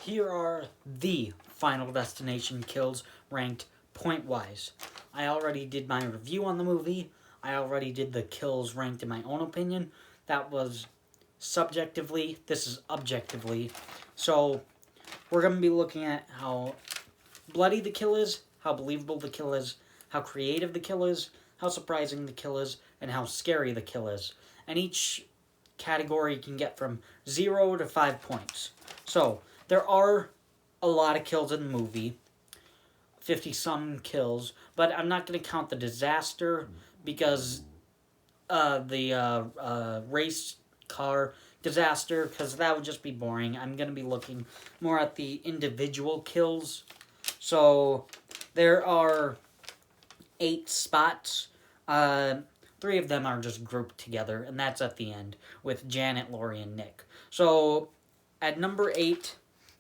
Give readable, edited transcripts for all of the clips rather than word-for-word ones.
here are the Final Destination kills ranked point-wise. I already did my review on the movie. I already did the kills ranked in my own opinion. That was subjectively. This is objectively. So we're going to be looking at how bloody the kill is, how believable the kill is, how creative the kill is, how surprising the kill is, and how scary the kill is. And each category can get from 0 to 5 points. So there are a lot of kills in the movie, 50-some kills, but I'm not going to count the disaster because the race car disaster, because that would just be boring. I'm going to be looking more at the individual kills. So there are 8 spots. 3 of them are just grouped together, and that's at the end with Janet, Lori, and Nick. So at number 8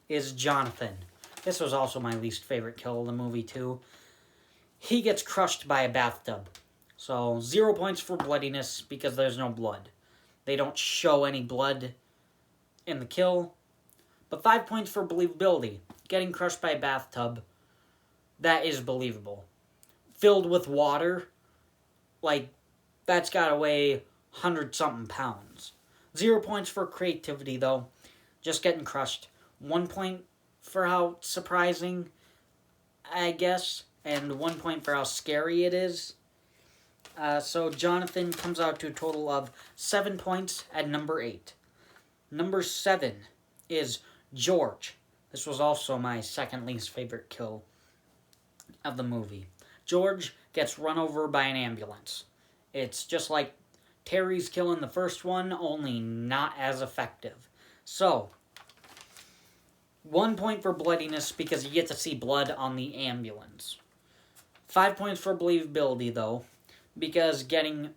is Jonathan. This was also my least favorite kill of the movie, too. He gets crushed by a bathtub. So 0 points for bloodiness because there's no blood. They don't show any blood in the kill. But 5 points for believability. Getting crushed by a bathtub, that is believable. Filled with water, like, that's gotta weigh 100-something pounds. 0 points for creativity, though. Just getting crushed. 1 point for how surprising, I guess, and 1 point for how scary it is. So Jonathan comes out to a total of 7 points at number 8. Number 7 is George. This was also my second least favorite kill of the movie. George gets run over by an ambulance. It's just like Terry's kill in the first one, only not as effective. So 1 point for bloodiness because you get to see blood on the ambulance. 5 points for believability, though, because getting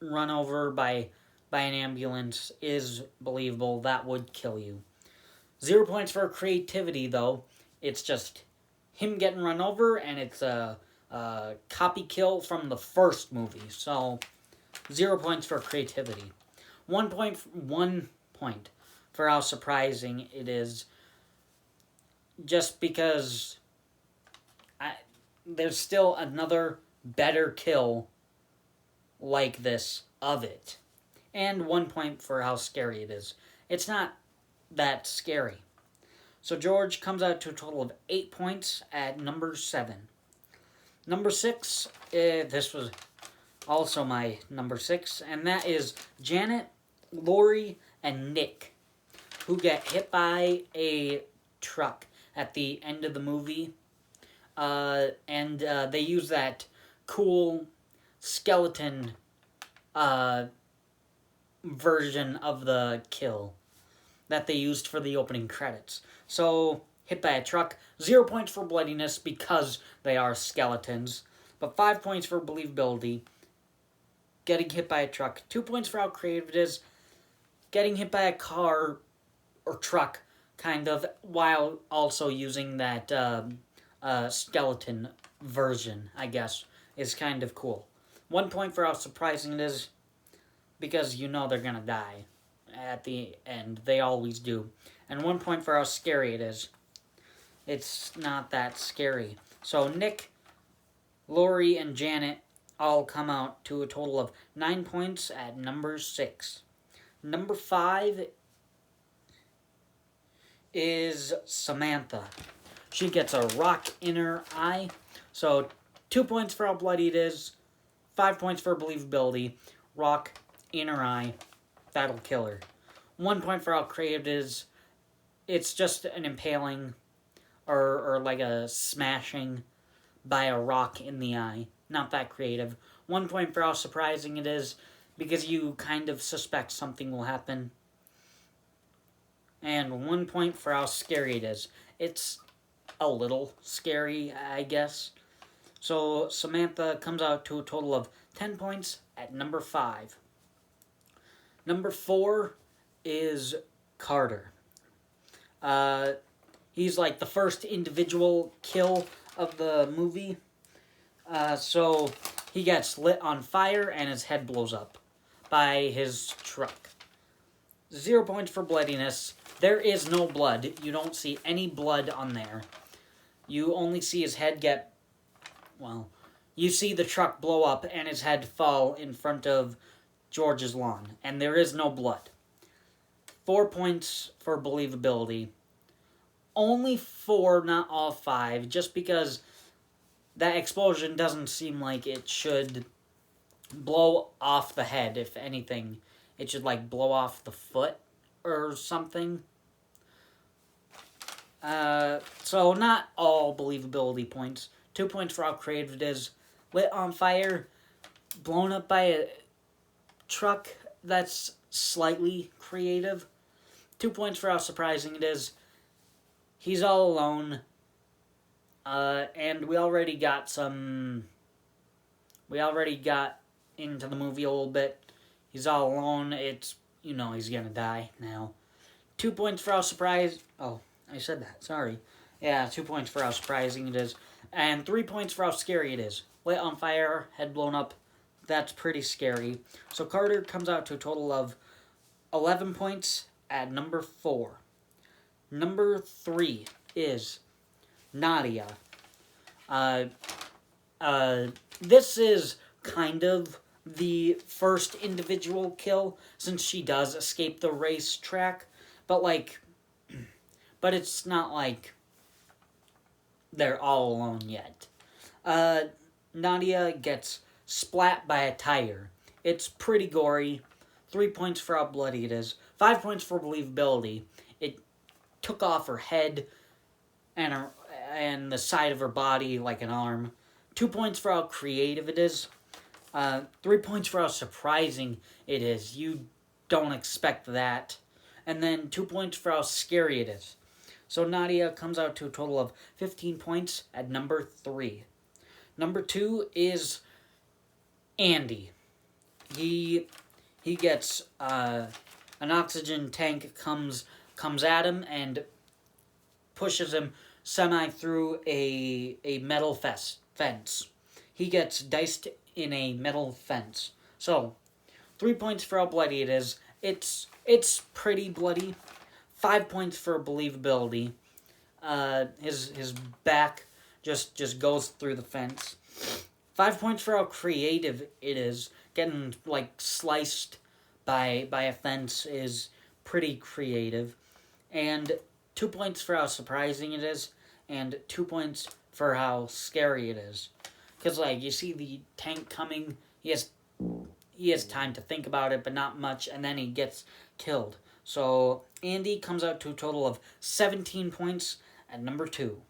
run over by an ambulance is believable. That would kill you. 0 points for creativity, though. It's just him getting run over, and it's a copy kill from the first movie. So 0 points for creativity. 1 point for how surprising it is, just because there's still another better kill like this of it. And 1 point for how scary it is. It's not that scary. So George comes out to a total of 8 points at number 7. Number 6, this was also my number 6, and that is Janet, Lori, and Nick, who get hit by a truck at the end of the movie. And they use that cool skeleton version of the kill that they used for the opening credits. So, hit by a truck, 0 points for bloodiness because they are skeletons, but 5 points for believability. Getting hit by a truck, 2 points for how creative it is. Getting hit by a car or truck, kind of, while also using that skeleton version, I guess, is kind of cool. 1 point for how surprising it is, because you know they're gonna die at the end. They always do. And 1 point for how scary it is. It's not that scary. So Nick, Lori, and Janet all come out to a total of 9 points at number 6. Number 5 is Samantha. She gets a rock in her eye. So 2 points for how bloody it is. 5 points for believability. Rock in her eye. That'll kill her. 1 point for how creative it is. It's just an impaling or like a smashing by a rock in the eye. Not that creative. 1 point for how surprising it is, because you kind of suspect something will happen. And 1 point for how scary it is. It's a little scary, I guess. So Samantha comes out to a total of 10 points at number 5. Number 4 is Carter. He's like the first individual kill of the movie. So he gets lit on fire and his head blows up by his truck. 0 points for bloodiness. There is no blood. You don't see any blood on there. You only see his head get... Well, you see the truck blow up and his head fall in front of George's lawn. And there is no blood. 4 points for believability. Only 4, not all 5. Just because that explosion doesn't seem like it should blow off the head, if anything. It should, like, blow off the foot or something. So not all believability points. 2 points for how creative it is. Lit on fire, blown up by a truck, that's slightly creative. 2 points for how surprising it is. He's all alone. And we already got into the movie a little bit. He's all alone. It's, he's gonna die now. 2 points for how surprised... Oh, I said that. Sorry. Yeah, 2 points for how surprising it is. And 3 points for how scary it is. Lit on fire, head blown up. That's pretty scary. So Carter comes out to a total of 11 points at number 4. Number 3 is Nadia. This is kind of the first individual kill, since she does escape the racetrack. But it's not like they're all alone yet. Nadia gets splat by a tire. It's pretty gory. 3 points for how bloody it is. 5 points for believability. It took off her head and the side of her body like an arm. 2 points for how creative it is. 3 points for how surprising it is. You don't expect that. And then 2 points for how scary it is. So Nadia comes out to a total of 15 points at number 3. Number 2 is Andy. He gets an oxygen tank comes at him and pushes him semi through a metal fence. He gets diced in a metal fence. So 3 points for how bloody it is. It's pretty bloody. 5 points for believability. His back just goes through the fence. 5 points for how creative it is. Getting sliced by a fence is pretty creative. And 2 points for how surprising it is, and 2 points for how scary it is. Because you see the tank coming, he has time to think about it, but not much, and then he gets killed. So Andy comes out to a total of 17 points at number 2.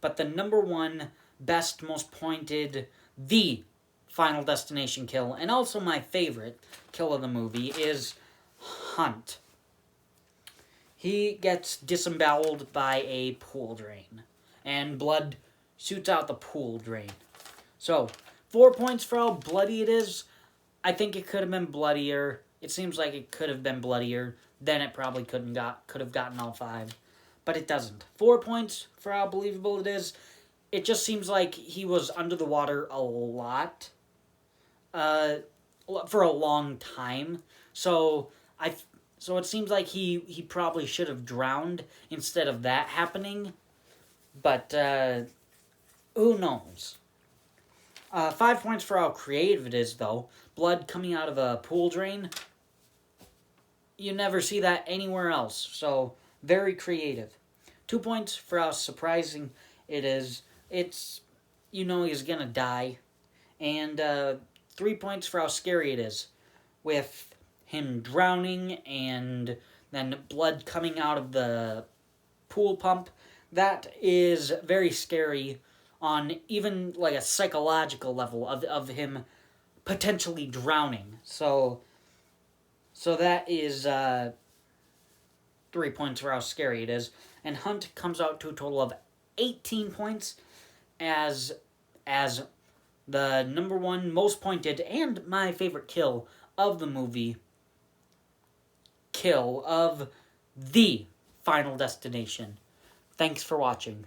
But the number 1 best, most pointed, the Final Destination kill, and also my favorite kill of the movie, is Hunt. He gets disemboweled by a pool drain, and blood shoots out the pool drain. So 4 points for how bloody it is. I think it could have been bloodier. It seems like it could have been bloodier. Then it probably could have gotten all 5. But it doesn't. 4 points for how believable it is. It just seems like he was under the water a lot. For a long time. So it seems like he probably should have drowned instead of that happening. But who knows? 5 points for how creative it is, though. Blood coming out of a pool drain. You never see that anywhere else. So, very creative. 2 points for how surprising it is. It's, he's gonna die. And 3 points for how scary it is. With him drowning and then blood coming out of the pool pump. That is very scary on even a psychological level of him potentially drowning. So that is 3 points for how scary it is. And Hunt comes out to a total of 18 points as the number 1 most pointed and my favorite kill of the movie. Kill of the Final Destination. Thanks for watching.